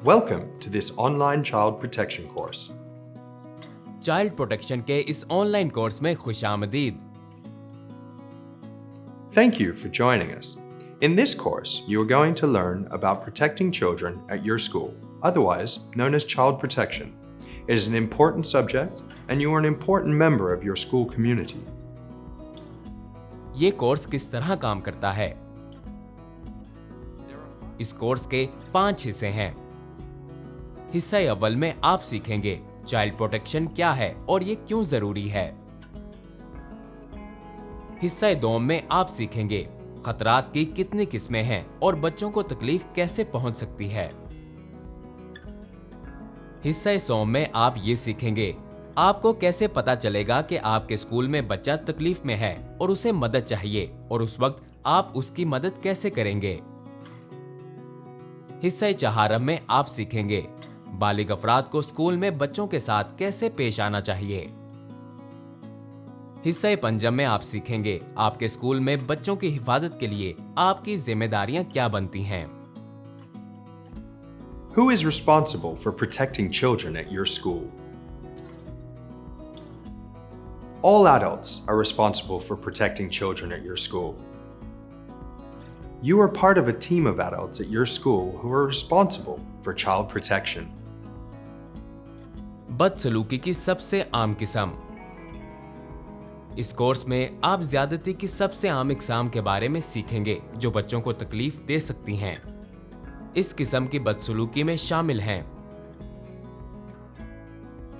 Welcome to this online child protection course. Child protection के इस online course में खुशामदीद। Thank you for joining us. In this course, you are going to learn about protecting children at your school, otherwise known as child protection. It is an important subject, and you are an important member of your school community. ये course किस तरह काम करता है? इस course के 5 हिस्से हैं। हिस्सा अव्वल में आप सीखेंगे चाइल्ड प्रोटेक्शन क्या है और ये क्यों जरूरी है। हिस्सा 2 में आप सीखेंगे खतरात की कितनी किस्में हैं और बच्चों को तकलीफ कैसे पहुंच सकती है। हिस्सा 100 में आप ये सीखेंगे आपको कैसे पता चलेगा कि आपके स्कूल में बच्चा तकलीफ में है और उसे मदद चाहिए और उस वक्त आप उसकी मदद कैसे करेंगे। हिस्सा 4 में आप सीखेंगे बालिग अफराद को स्कूल में बच्चों के साथ कैसे पेश आना चाहिए। हिस्सा 5 में आप सीखेंगे आपके स्कूल में बच्चों की हिफाजत के लिए आपकी जिम्मेदारियां क्या बनती हैं। Who is responsible for protecting children at your school? All adults are responsible for protecting children at your school. You are part of a team of adults at your school who are responsible for child protection. बदसलूकी की सबसे आम किस्म। इस course में आप ज्यादती की सबसे आम इकसाम के बारे में सीखेंगे जो बच्चों को तकलीफ दे सकती हैं। इस किस्म की बदसलूकी में शामिल हैं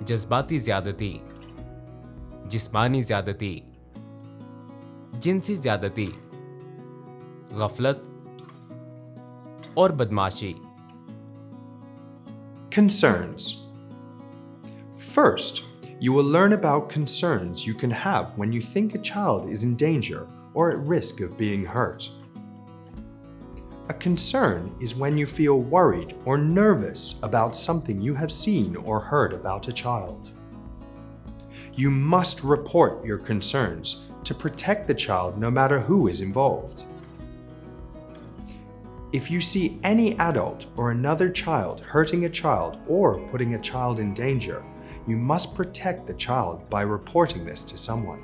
जज्बाती ज्यादती, जिस्मानी ज्यादती, जिनसी ज्यादती, गफलत और बदमाशी। Concerns. First, you will learn about concerns you can have when you think a child is in danger or at risk of being hurt. A concern is when you feel worried or nervous about something you have seen or heard about a child. You must report your concerns to protect the child no matter who is involved. If you see any adult or another child hurting a child or putting a child in danger, you must protect the child by reporting this to someone.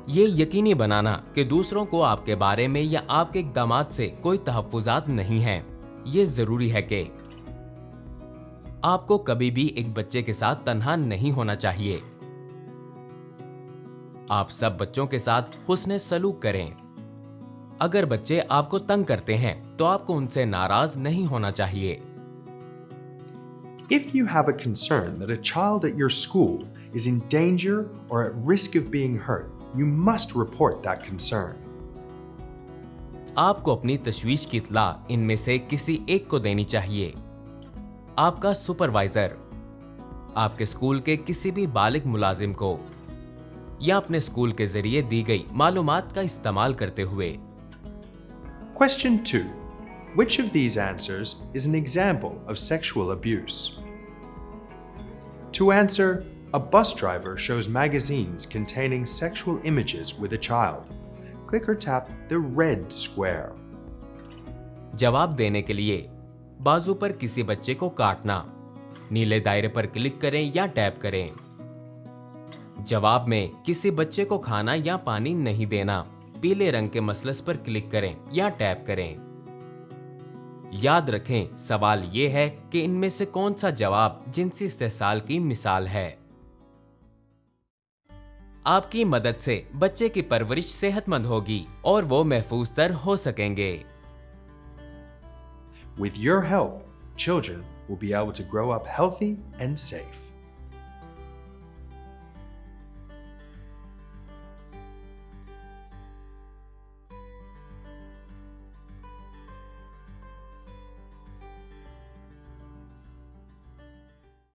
ये यकीनी बनाना कि दूसरों को आपके बारे में या आपके इक़दामात से कोई तहफ़्फ़ुज़ात नहीं हैं, ये जरूरी है कि आपको कभी भी एक बच्चे के साथ तन्हा नहीं होना चाहिए। आप सब बच्चों के साथ हुस्न सलूक करें। अगर बच्चे आपको तंग करते हैं तो आपको उनसे नाराज नहीं होना चाहिए। If you have a concern that a child at your school is in danger or at risk of being hurt, you must report that concern. आपको अपनी तशवीश की इत्तला इनमें से किसी एक को देनी चाहिए। आपका सुपरवाइजर, आपके स्कूल के किसी भी बालिग मुलाजिम को, या अपने स्कूल के जरिए दी गई मालूमात का इस्तेमाल करते हुए। Question 2. Which of these answers is an example of sexual abuse? To answer, a bus driver shows magazines containing sexual images with a child. Click or tap the red square. जवाब देने के लिए बाजू पर किसी बच्चे को काटना, नीले दायरे पर क्लिक करें या टैप करें। जवाब में किसी बच्चे को खाना या पानी नहीं देना, पीले रंग के मसलस पर क्लिक करें या टैप करें। याद रखें, सवाल ये है कि इनमें से कौन सा जवाब जिनसी इस्तेहसाल की मिसाल है। आपकी मदद से बच्चे की परवरिश सेहतमंद होगी और वो महफूज तर हो सकेंगे। With your help, children will be able to grow up healthy and safe.